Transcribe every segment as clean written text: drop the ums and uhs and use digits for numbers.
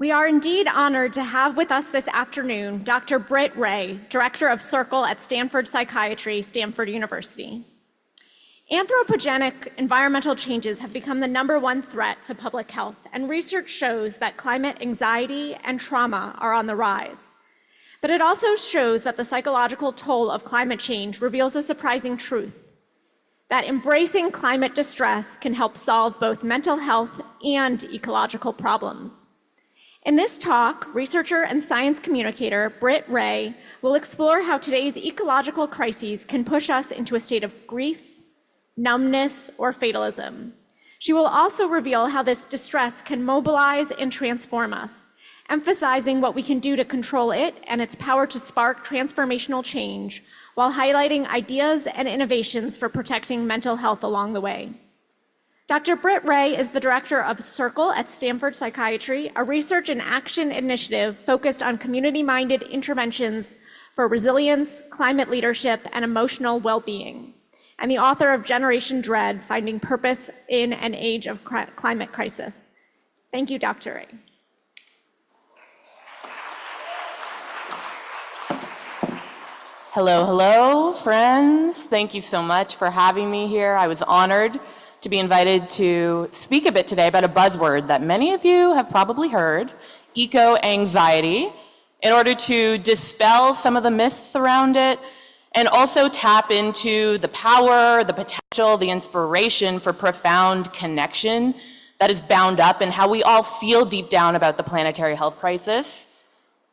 We are indeed honored to have with us this afternoon Dr. Britt Wray, Director of Circle at Stanford Psychiatry, Stanford University. Anthropogenic environmental changes have become the #1 threat to public health, and research shows that climate anxiety and trauma are on the rise. But it also shows that the psychological toll of climate change reveals a surprising truth, that embracing climate distress can help solve both mental health and ecological problems. In this talk, researcher and science communicator Britt Wray will explore how today's ecological crises can push us into a state of grief, numbness, or fatalism. She will also reveal how this distress can mobilize and transform us, emphasizing what we can do to control it and its power to spark transformational change, while highlighting ideas and innovations for protecting mental health along the way. Dr. Britt Wray is the director of Circle at Stanford Psychiatry, a research and action initiative focused on community-minded interventions for resilience, climate leadership, and emotional well-being, and the author of Generation Dread, Finding Purpose in an Age of Climate Crisis. Thank you, Dr. Wray. Hello, hello, friends. Thank you so much for having me here. I was honored to be invited to speak a bit today about a buzzword that many of you have probably heard, eco-anxiety, in order to dispel some of the myths around it and also tap into the power, the potential, the inspiration for profound connection that is bound up in how we all feel deep down about the planetary health crisis.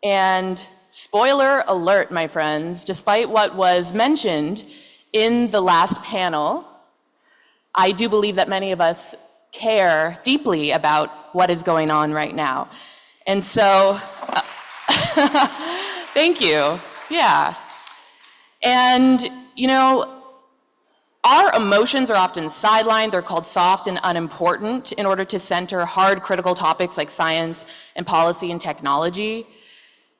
And spoiler alert, my friends, despite what was mentioned in the last panel, I do believe that many of us care deeply about what is going on right now. And so, thank you, yeah. And, you know, our emotions are often sidelined. They're called soft and unimportant in order to center hard critical topics like science and policy and technology.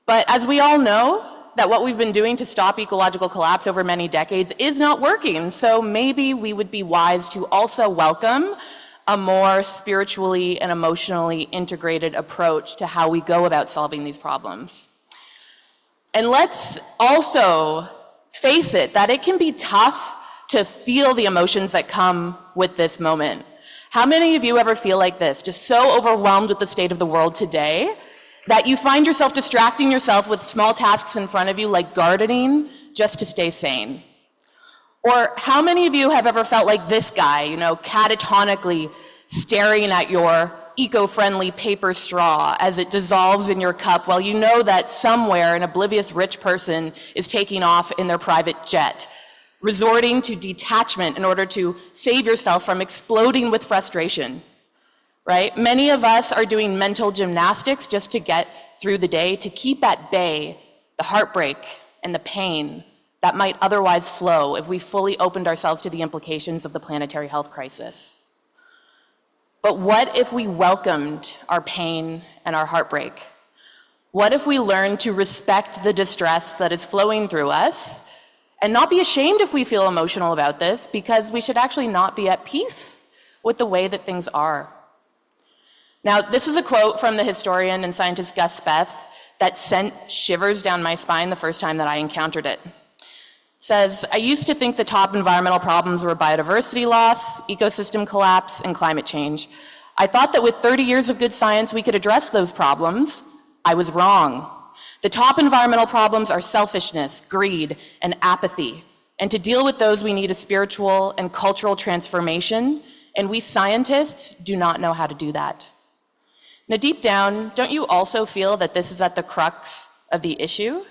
But as we all know, that what we've been doing to stop ecological collapse over many decades is not working. So maybe we would be wise to also welcome a more spiritually and emotionally integrated approach to how we go about solving these problems. And let's also face it, that it can be tough to feel the emotions that come with this moment. How many of you ever feel like this, just so overwhelmed with the state of the world today, that you find yourself distracting yourself with small tasks in front of you like gardening just to stay sane? Or how many of you have ever felt like this guy, you know, catatonically staring at your eco-friendly paper straw as it dissolves in your cup while you know that somewhere an oblivious rich person is taking off in their private jet, resorting to detachment in order to save yourself from exploding with frustration? Right? Many of us are doing mental gymnastics just to get through the day, to keep at bay the heartbreak and the pain that might otherwise flow if we fully opened ourselves to the implications of the planetary health crisis. But what if we welcomed our pain and our heartbreak? What if we learned to respect the distress that is flowing through us and not be ashamed if we feel emotional about this, because we should actually not be at peace with the way that things are? Now, this is a quote from the historian and scientist Gus Speth that sent shivers down my spine the first time that I encountered it. It says, "I used to think the top environmental problems were biodiversity loss, ecosystem collapse, and climate change. I thought that with 30 years of good science, we could address those problems. I was wrong. The top environmental problems are selfishness, greed, and apathy. And to deal with those, we need a spiritual and cultural transformation, and we scientists do not know how to do that." Now, deep down, don't you also feel that this is at the crux of the issue?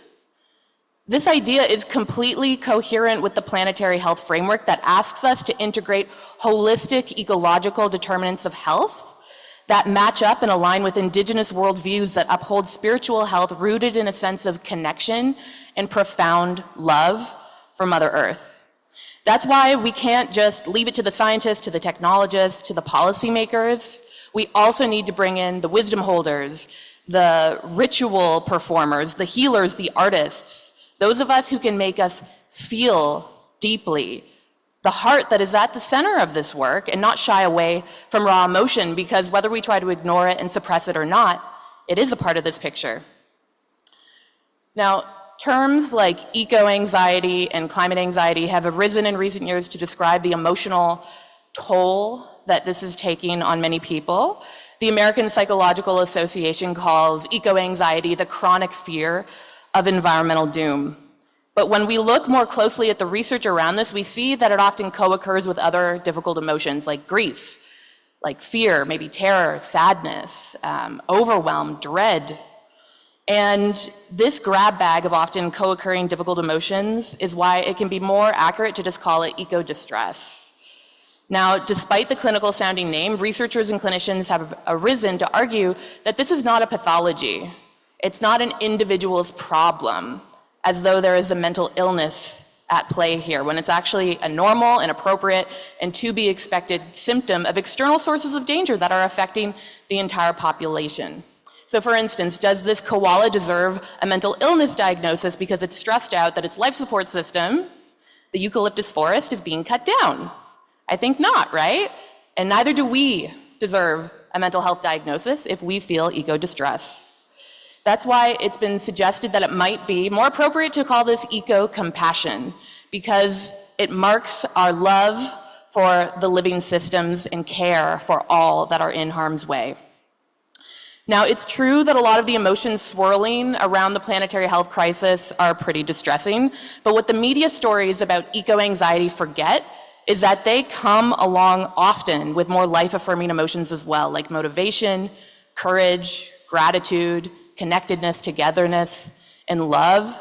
This idea is completely coherent with the planetary health framework that asks us to integrate holistic ecological determinants of health that match up and align with indigenous worldviews that uphold spiritual health rooted in a sense of connection and profound love for Mother Earth. That's why we can't just leave it to the scientists, to the technologists, to the policymakers. We also need to bring in the wisdom holders, the ritual performers, the healers, the artists, those of us who can make us feel deeply the heart that is at the center of this work and not shy away from raw emotion, because whether we try to ignore it and suppress it or not, it is a part of this picture. Now, terms like eco-anxiety and climate anxiety have arisen in recent years to describe the emotional toll that this is taking on many people. The American Psychological Association calls eco-anxiety the chronic fear of environmental doom. But when we look more closely at the research around this, we see that it often co-occurs with other difficult emotions like grief, like fear, maybe terror, sadness, overwhelm, dread. And this grab bag of often co-occurring difficult emotions is why it can be more accurate to just call it eco-distress. Now, despite the clinical sounding name, researchers and clinicians have arisen to argue that this is not a pathology. It's not an individual's problem, as though there is a mental illness at play here, when it's actually a normal and appropriate and to be expected symptom of external sources of danger that are affecting the entire population. So for instance, does this koala deserve a mental illness diagnosis because it's stressed out that its life support system, the eucalyptus forest, is being cut down? I think not, right? And neither do we deserve a mental health diagnosis if we feel eco-distress. That's why it's been suggested that it might be more appropriate to call this eco-compassion, because it marks our love for the living systems and care for all that are in harm's way. Now, it's true that a lot of the emotions swirling around the planetary health crisis are pretty distressing, but what the media stories about eco-anxiety forget is that they come along often with more life-affirming emotions as well, like motivation, courage, gratitude, connectedness, togetherness, and love.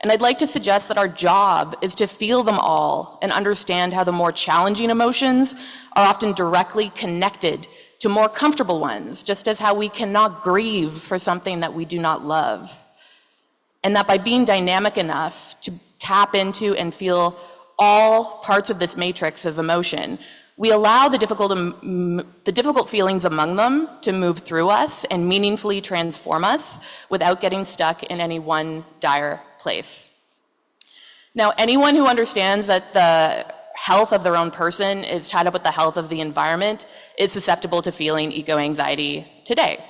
And I'd like to suggest that our job is to feel them all and understand how the more challenging emotions are often directly connected to more comfortable ones, just as how we cannot grieve for something that we do not love. And that by being dynamic enough to tap into and feel all parts of this matrix of emotion, we allow the difficult feelings among them to move through us and meaningfully transform us without getting stuck in any one dire place. Now, anyone who understands that the health of their own person is tied up with the health of the environment is susceptible to feeling eco-anxiety today.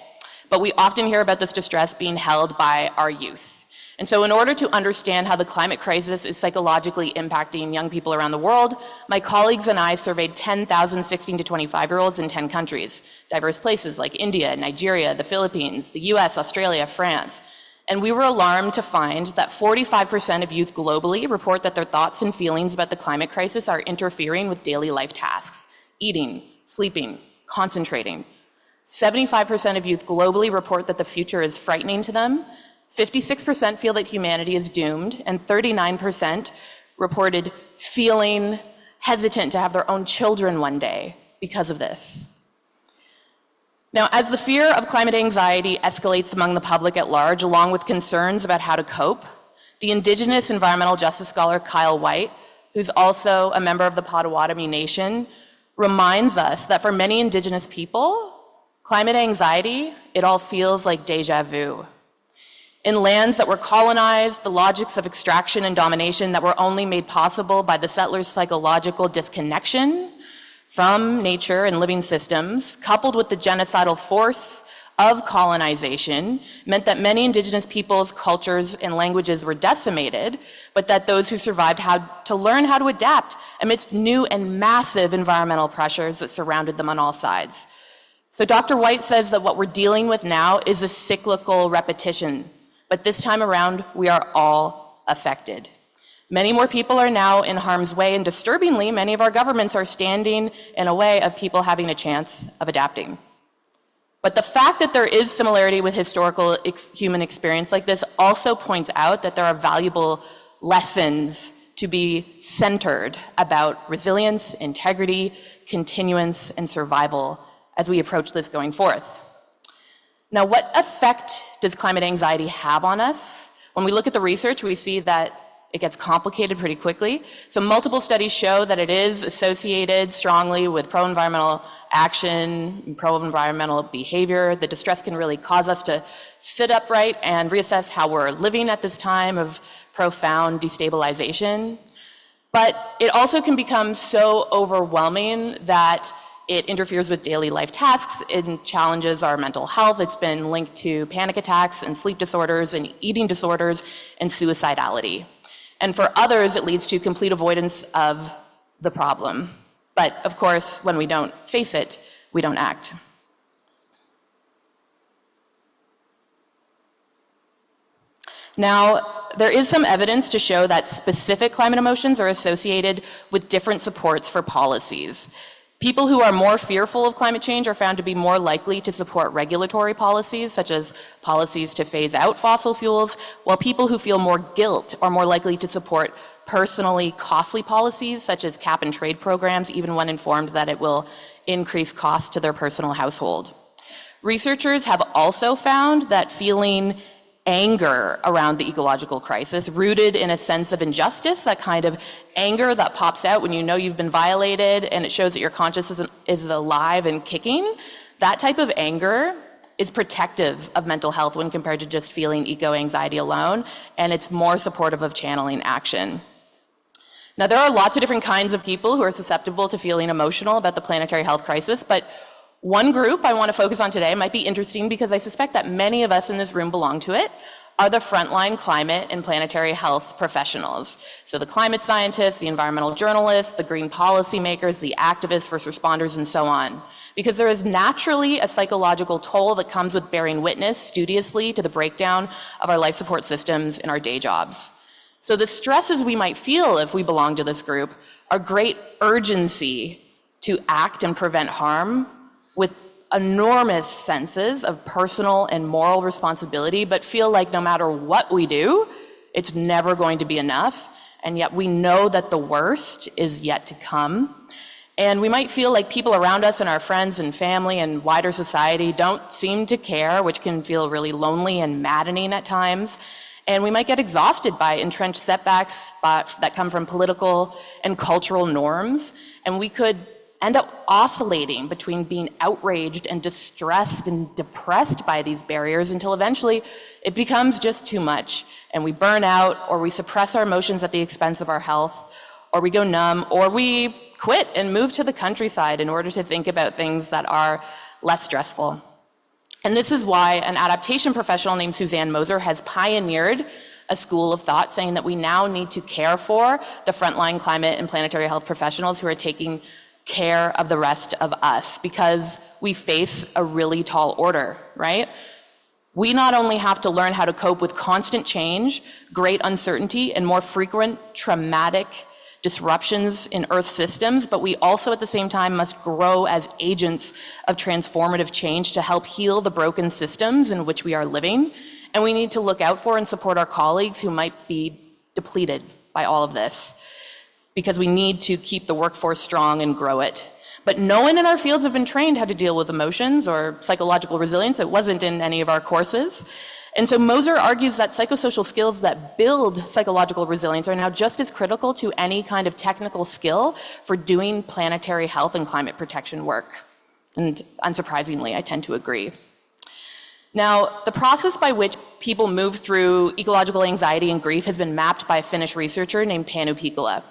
But we often hear about this distress being held by our youth. And so in order to understand how the climate crisis is psychologically impacting young people around the world, my colleagues and I surveyed 10,000 16 to 25-year-olds in 10 countries, diverse places like India, Nigeria, the Philippines, the US, Australia, France. And we were alarmed to find that 45% of youth globally report that their thoughts and feelings about the climate crisis are interfering with daily life tasks, eating, sleeping, concentrating. 75% of youth globally report that the future is frightening to them. 56% feel that humanity is doomed, and 39% reported feeling hesitant to have their own children one day because of this. Now, as the fear of climate anxiety escalates among the public at large, along with concerns about how to cope, the Indigenous environmental justice scholar Kyle White, who's also a member of the Potawatomi Nation, reminds us that for many Indigenous people, climate anxiety, it all feels like deja vu. In lands that were colonized, the logics of extraction and domination that were only made possible by the settlers' psychological disconnection from nature and living systems, coupled with the genocidal force of colonization, meant that many Indigenous peoples, cultures, and languages were decimated, but that those who survived had to learn how to adapt amidst new and massive environmental pressures that surrounded them on all sides. So Dr. White says that what we're dealing with now is a cyclical repetition, but this time around, we are all affected. Many more people are now in harm's way, and disturbingly, many of our governments are standing in a way of people having a chance of adapting. But the fact that there is similarity with historical human experience like this also points out that there are valuable lessons to be centered about resilience, integrity, continuance, and survival as we approach this going forth. Now, what effect does climate anxiety have on us? When we look at the research, we see that it gets complicated pretty quickly. So multiple studies show that it is associated strongly with pro-environmental action, pro-environmental behavior. The distress can really cause us to sit upright and reassess how we're living at this time of profound destabilization. But it also can become so overwhelming that It interferes with daily life tasks, it challenges our mental health. It's been linked to panic attacks and sleep disorders and eating disorders and suicidality. And for others, it leads to complete avoidance of the problem. But of course, when we don't face it, we don't act. Now, there is some evidence to show that specific climate emotions are associated with different supports for policies. People who are more fearful of climate change are found to be more likely to support regulatory policies, such as policies to phase out fossil fuels, while people who feel more guilt are more likely to support personally costly policies, such as cap and trade programs, even when informed that it will increase costs to their personal household. Researchers have also found that feeling anger around the ecological crisis, rooted in a sense of injustice, that kind of anger that pops out when you know you've been violated and it shows that your consciousness is alive and kicking, that type of anger is protective of mental health when compared to just feeling eco-anxiety alone, and it's more supportive of channeling action. Now, there are lots of different kinds of people who are susceptible to feeling emotional about the planetary health crisis, but one group I want to focus on today might be interesting because I suspect that many of us in this room belong to it, are the frontline climate and planetary health professionals. So the climate scientists, the environmental journalists, the green policymakers, the activists, first responders, and so on. Because there is naturally a psychological toll that comes with bearing witness studiously to the breakdown of our life support systems in our day jobs. So the stresses we might feel if we belong to this group are great urgency to act and prevent harm, with enormous senses of personal and moral responsibility, but feel like no matter what we do, it's never going to be enough. And yet we know that the worst is yet to come. And we might feel like people around us and our friends and family and wider society don't seem to care, which can feel really lonely and maddening at times. And we might get exhausted by entrenched setbacks that come from political and cultural norms. And we could end up oscillating between being outraged and distressed and depressed by these barriers until eventually it becomes just too much. And we burn out, or we suppress our emotions at the expense of our health, or we go numb, or we quit and move to the countryside in order to think about things that are less stressful. And this is why an adaptation professional named Suzanne Moser has pioneered a school of thought saying that we now need to care for the frontline climate and planetary health professionals who are taking care of the rest of us, because we face a really tall order, right? We not only have to learn how to cope with constant change, great uncertainty, and more frequent traumatic disruptions in Earth systems, but we also at the same time must grow as agents of transformative change to help heal the broken systems in which we are living. And we need to look out for and support our colleagues who might be depleted by all of this, because we need to keep the workforce strong and grow it. But no one in our fields have been trained how to deal with emotions or psychological resilience. It wasn't in any of our courses. And so Moser argues that psychosocial skills that build psychological resilience are now just as critical to any kind of technical skill for doing planetary health and climate protection work. And unsurprisingly, I tend to agree. Now, the process by which people move through ecological anxiety and grief has been mapped by a Finnish researcher named Panu Pikula,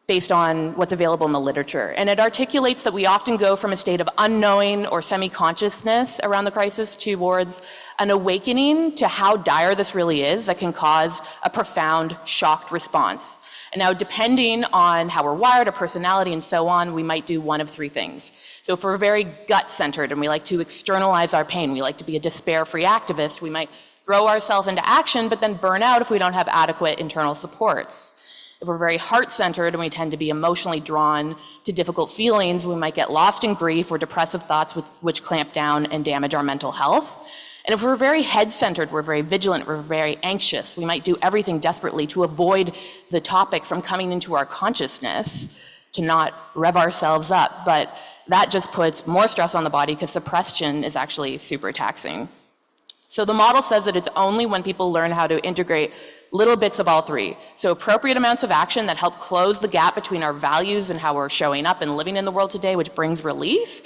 based on what's available in the literature. And it articulates that we often go from a state of unknowing or semi-consciousness around the crisis towards an awakening to how dire this really is that can cause a profound shocked response. And now, depending on how we're wired, our personality, and so on, we might do one of three things. So if we're very gut-centered and we like to externalize our pain, we like to be a despair-free activist, we might throw ourselves into action, but then burn out if we don't have adequate internal supports. If we're very heart-centered and we tend to be emotionally drawn to difficult feelings, we might get lost in grief or depressive thoughts which clamp down and damage our mental health. And if we're very head-centered, we're very vigilant, we're very anxious, we might do everything desperately to avoid the topic from coming into our consciousness, to not rev ourselves up. But that just puts more stress on the body because suppression is actually super taxing. So the model says that it's only when people learn how to integrate little bits of all three. So appropriate amounts of action that help close the gap between our values and how we're showing up and living in the world today, which brings relief,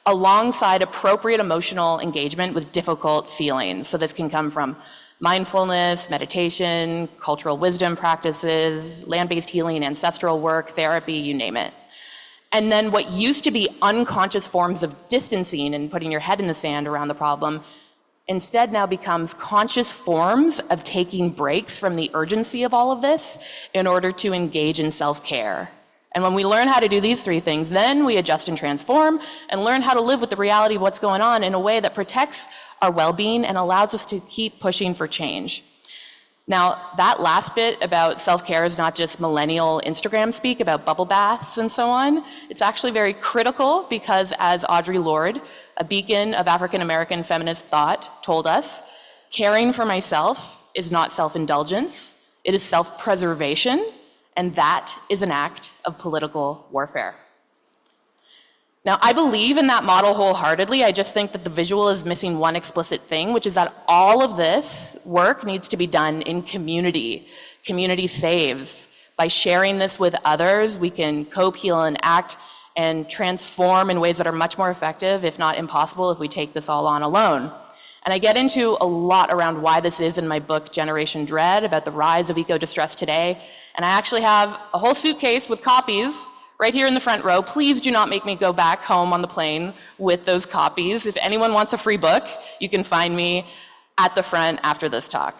alongside appropriate emotional engagement with difficult feelings. So this can come from mindfulness, meditation, cultural wisdom practices, land-based healing, ancestral work, therapy, you name it. And then what used to be unconscious forms of distancing and putting your head in the sand around the problem instead now becomes conscious forms of taking breaks from the urgency of all of this in order to engage in self-care. And when we learn how to do these three things, then we adjust and transform and learn how to live with the reality of what's going on in a way that protects our well-being and allows us to keep pushing for change. Now, that last bit about self-care is not just millennial Instagram speak about bubble baths and so on. It's actually very critical because, as Audre Lorde, a beacon of African-American feminist thought, told us, caring for myself is not self-indulgence, it is self-preservation, and that is an act of political warfare. Now, I believe in that model wholeheartedly. I just think that the visual is missing one explicit thing, which is that all of this work needs to be done in community. Community saves. By sharing this with others, we can cope, heal, and act and transform in ways that are much more effective, if not impossible, if we take this all on alone. And I get into a lot around why this is in my book, Generation Dread, about the rise of eco-distress today. And I actually have a whole suitcase with copies right here in the front row. Please do not make me go back home on the plane with those copies. If anyone wants a free book, you can find me at the front after this talk.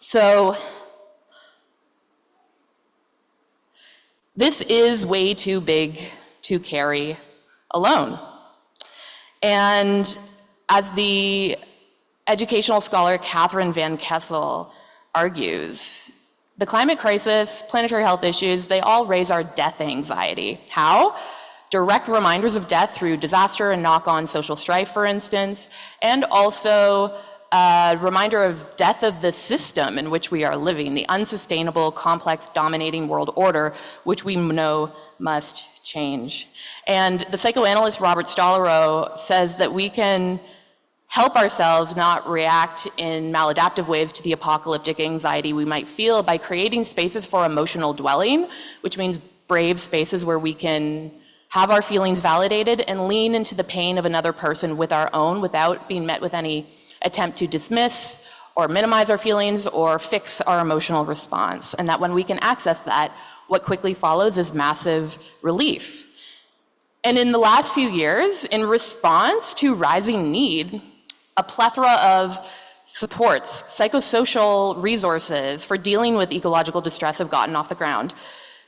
So this is way too big to carry alone. And as the educational scholar Catherine Van Kessel argues, the climate crisis, planetary health issues, they all raise our death anxiety. How? Direct reminders of death through disaster and knock-on social strife, for instance, and also a reminder of death of the system in which we are living, the unsustainable, complex, dominating world order, which we know must change. And the psychoanalyst Robert Stollerow says that we can help ourselves not react in maladaptive ways to the apocalyptic anxiety we might feel by creating spaces for emotional dwelling, which means brave spaces where we can have our feelings validated and lean into the pain of another person with our own without being met with any attempt to dismiss or minimize our feelings or fix our emotional response. And that when we can access that, what quickly follows is massive relief. And in the last few years, in response to rising need, a plethora of supports, psychosocial resources for dealing with ecological distress have gotten off the ground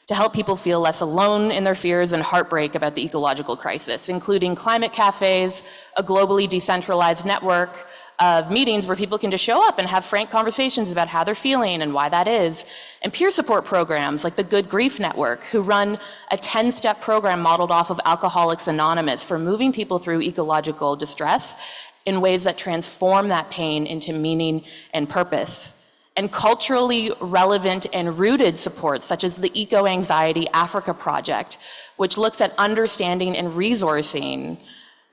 to help people feel less alone in their fears and heartbreak about the ecological crisis, including climate cafes, a globally decentralized network of meetings where people can just show up and have frank conversations about how they're feeling and why that is, and peer support programs like the Good Grief Network, who run a 10-step program modeled off of Alcoholics Anonymous for moving people through ecological distress in ways that transform that pain into meaning and purpose. And culturally relevant and rooted supports, such as the Eco Anxiety Africa Project, which looks at understanding and resourcing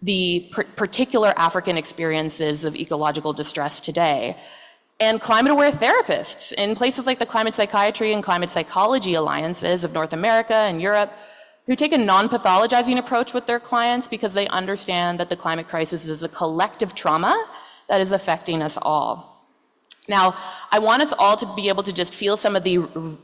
the particular African experiences of ecological distress today. And climate-aware therapists in places like the Climate Psychiatry and Climate Psychology Alliances of North America and Europe, who take a non-pathologizing approach with their clients because they understand that the climate crisis is a collective trauma that is affecting us all. Now, I want us all to be able to just feel some of the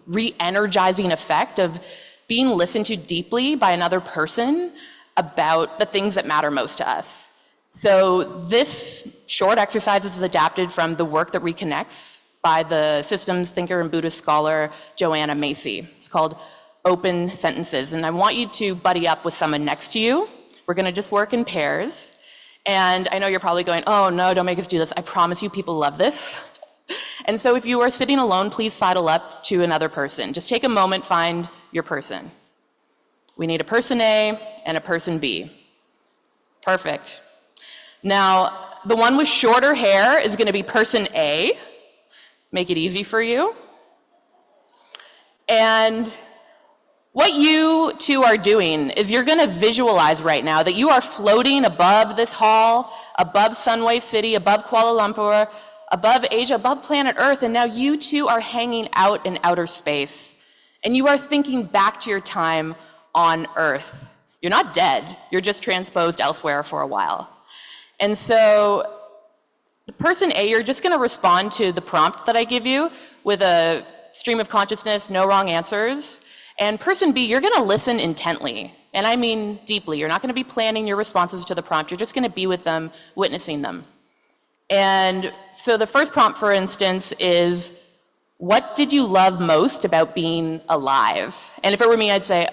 re-energizing effect of being listened to deeply by another person about the things that matter most to us. So this short exercise is adapted from the work that reconnects by the systems thinker and Buddhist scholar Joanna Macy. It's called Open Sentences, and I want you to buddy up with someone next to you. We're gonna just work in pairs. And I know you're probably going, oh no, don't make us do this. I promise you people love this. And so if you are sitting alone, please sidle up to another person. Just take a moment, find your person. We need a person A and a person B. Perfect. Now, the one with shorter hair is gonna be person A. Make it easy for you. And what you two are doing is you're gonna visualize right now that you are floating above this hall, above Sunway City, above Kuala Lumpur, above Asia, above planet Earth, and now you two are hanging out in outer space. And you are thinking back to your time on Earth. You're not dead, you're just transposed elsewhere for a while. And so, the person A, you're just gonna respond to the prompt that I give you with a stream of consciousness, no wrong answers. And person B, you're gonna listen intently. And I mean deeply. You're not going to be planning your responses to the prompt. You're just going to be with them, witnessing them. And so the first prompt, for instance, is, what did you love most about being alive? And if it were me, I'd say,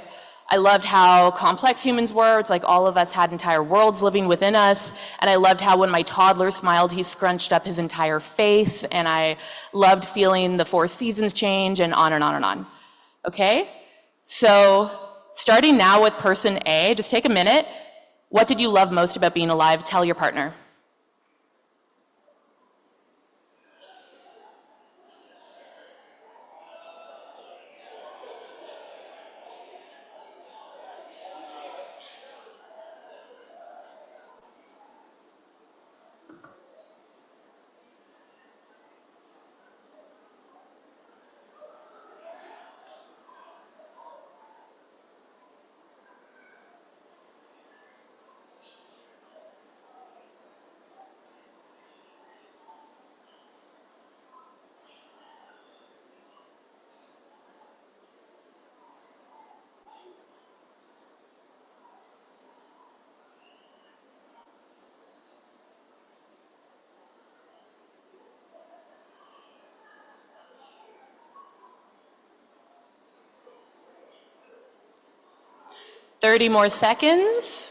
I loved how complex humans were. It's like all of us had entire worlds living within us. And I loved how when my toddler smiled, he scrunched up his entire face. And I loved feeling the 4 seasons change, and on and on and on. Okay? So starting now with person A, just take a minute. What did you love most about being alive? Tell your partner. Thirty more seconds.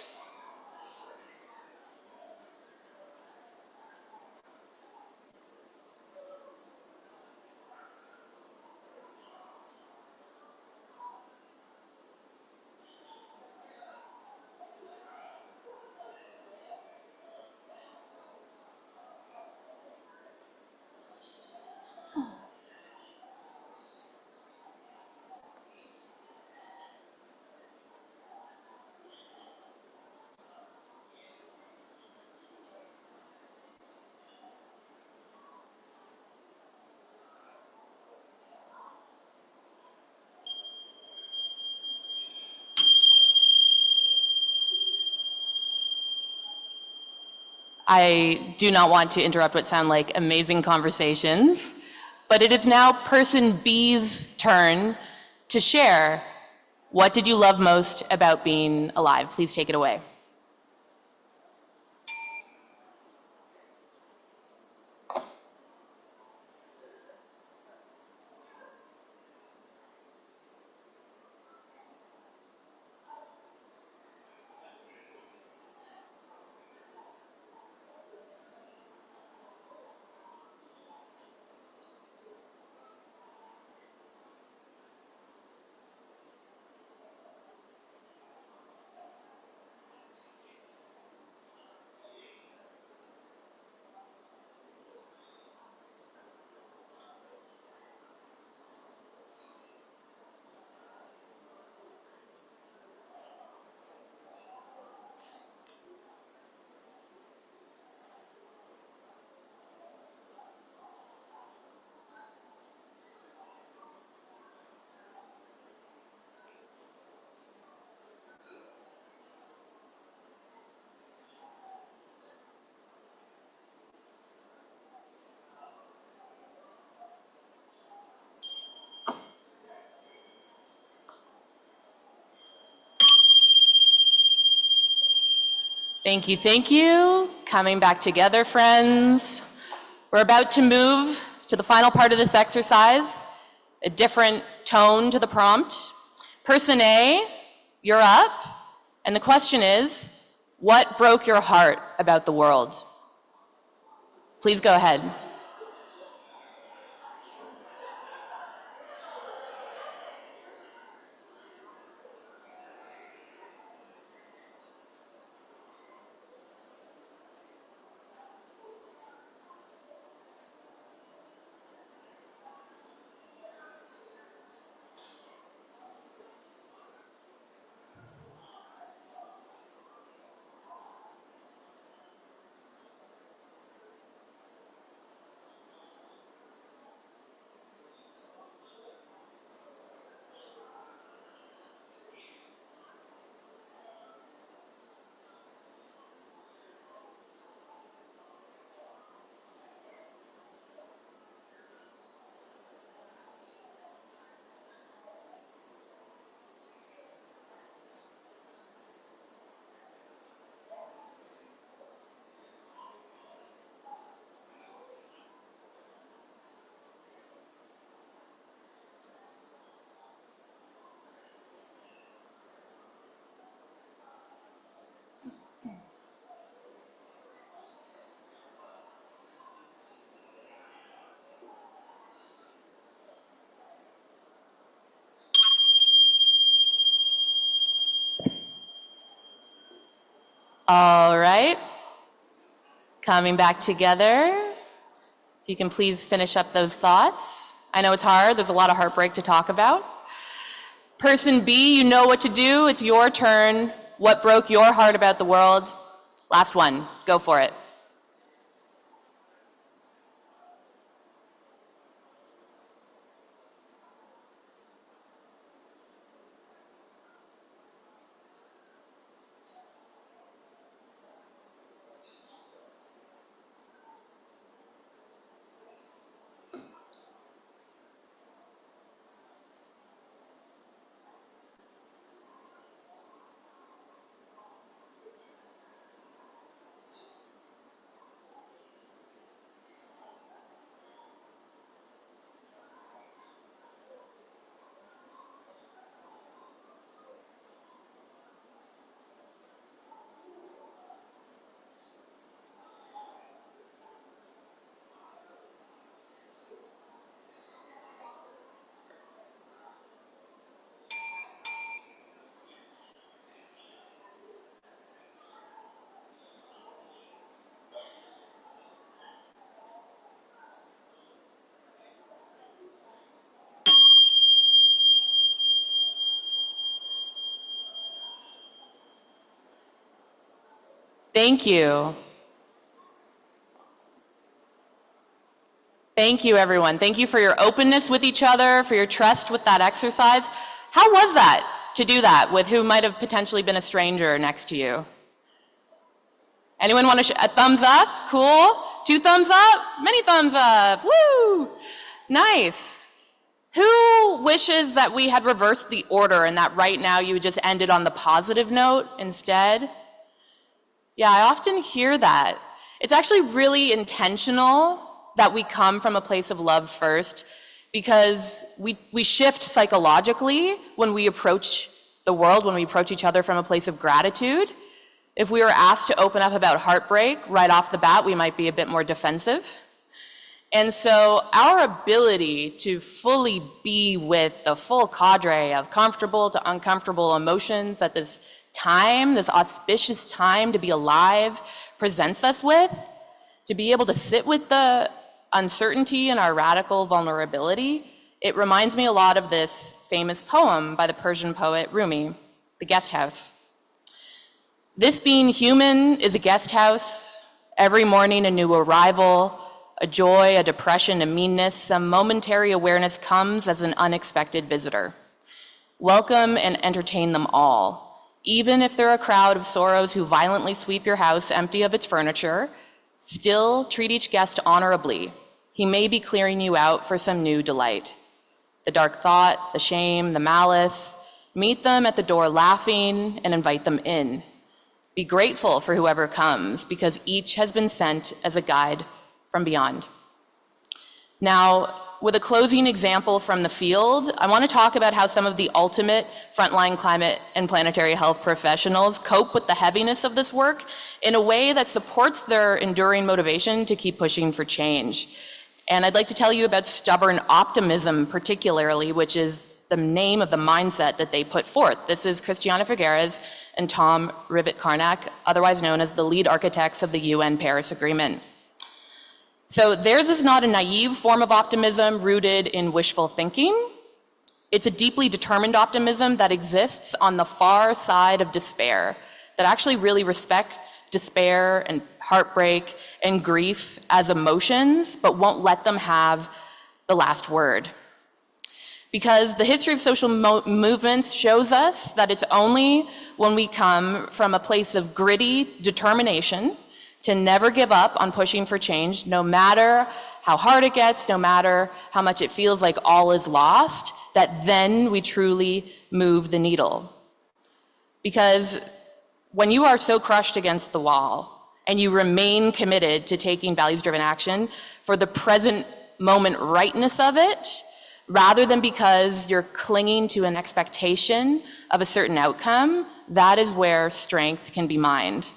I do not want to interrupt what sound like amazing conversations, but it is now person B's turn to share. What did you love most about being alive? Please take it away. Thank you, thank you. Coming back together, friends. We're about to move to the final part of this exercise, a different tone to the prompt. Person A, you're up, and the question is, what broke your heart about the world? Please go ahead. All right. Coming back together. If you can please finish up those thoughts. I know it's hard. There's a lot of heartbreak to talk about. Person B, you know what to do. It's your turn. What broke your heart about the world? Last one. Go for it. Thank you. Thank you, everyone. Thank you for your openness with each other, for your trust with that exercise. How was that, to do that with who might have potentially been a stranger next to you? Anyone want to a thumbs up? Cool. 2 thumbs up? Many thumbs up. Woo! Nice. Who wishes that we had reversed the order and that right now you just ended on the positive note instead? Yeah, I often hear that. It's actually really intentional that we come from a place of love first, because we shift psychologically when we approach the world, when we approach each other from a place of gratitude. If we were asked to open up about heartbreak right off the bat, we might be a bit more defensive. And so our ability to fully be with the full cadre of comfortable to uncomfortable emotions that this time, this auspicious time to be alive, presents us with, to be able to sit with the uncertainty and our radical vulnerability, it reminds me a lot of this famous poem by the Persian poet Rumi, The Guest House. This being human is a guest house, every morning a new arrival, a joy, a depression, a meanness, some momentary awareness comes as an unexpected visitor. Welcome and entertain them all, even if they're a crowd of sorrows who violently sweep your house empty of its furniture. Still treat each guest honorably. He may be clearing you out for some new delight. The dark thought, the shame, the malice, meet them at the door laughing and invite them in. Be grateful for whoever comes, because each has been sent as a guide from beyond. Now, with a closing example from the field, I want to talk about how some of the ultimate frontline climate and planetary health professionals cope with the heaviness of this work in a way that supports their enduring motivation to keep pushing for change. And I'd like to tell you about stubborn optimism particularly, which is the name of the mindset that they put forth. This is Christiana Figueres and Tom Rivet-Carnac, otherwise known as the lead architects of the UN Paris Agreement. So theirs is not a naive form of optimism rooted in wishful thinking. It's a deeply determined optimism that exists on the far side of despair, that actually really respects despair and heartbreak and grief as emotions, but won't let them have the last word. Because the history of social movements shows us that it's only when we come from a place of gritty determination to never give up on pushing for change, no matter how hard it gets, no matter how much it feels like all is lost, that then we truly move the needle. Because when you are so crushed against the wall and you remain committed to taking values-driven action for the present moment rightness of it, rather than because you're clinging to an expectation of a certain outcome, that is where strength can be mined.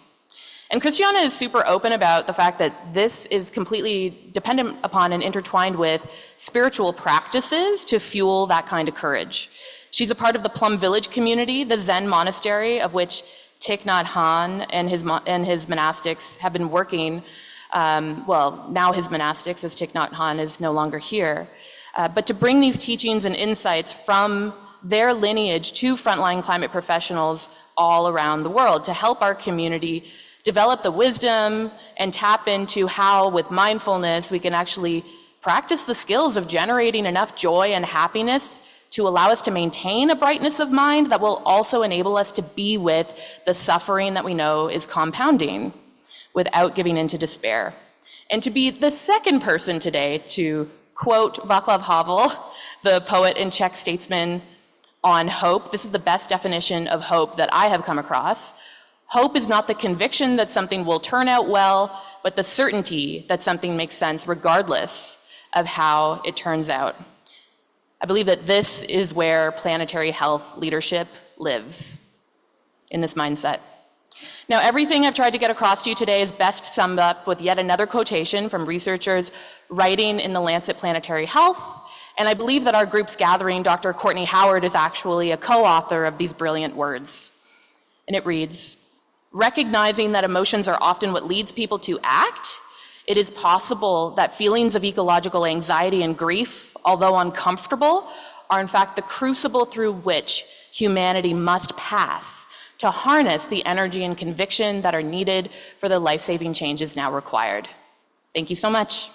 And Christiana is super open about the fact that this is completely dependent upon and intertwined with spiritual practices to fuel that kind of courage. She's a part of the Plum Village community, the Zen monastery of which Thich Nhat Hanh and his monastics have been working, now his monastics, as Thich Nhat Hanh is no longer here, but to bring these teachings and insights from their lineage to frontline climate professionals all around the world to help our community develop the wisdom and tap into how, with mindfulness, we can actually practice the skills of generating enough joy and happiness to allow us to maintain a brightness of mind that will also enable us to be with the suffering that we know is compounding without giving into despair. And to be the second person today to quote Václav Havel, the poet and Czech statesman, on hope. This is the best definition of hope that I have come across. Hope is not the conviction that something will turn out well, but the certainty that something makes sense regardless of how it turns out. I believe that this is where planetary health leadership lives, in this mindset. Now, everything I've tried to get across to you today is best summed up with yet another quotation from researchers writing in the Lancet Planetary Health, and I believe that our group's gathering, Dr. Courtney Howard, is actually a co-author of these brilliant words. And it reads, recognizing that emotions are often what leads people to act, it is possible that feelings of ecological anxiety and grief, although uncomfortable, are in fact the crucible through which humanity must pass to harness the energy and conviction that are needed for the life-saving changes now required. Thank you so much.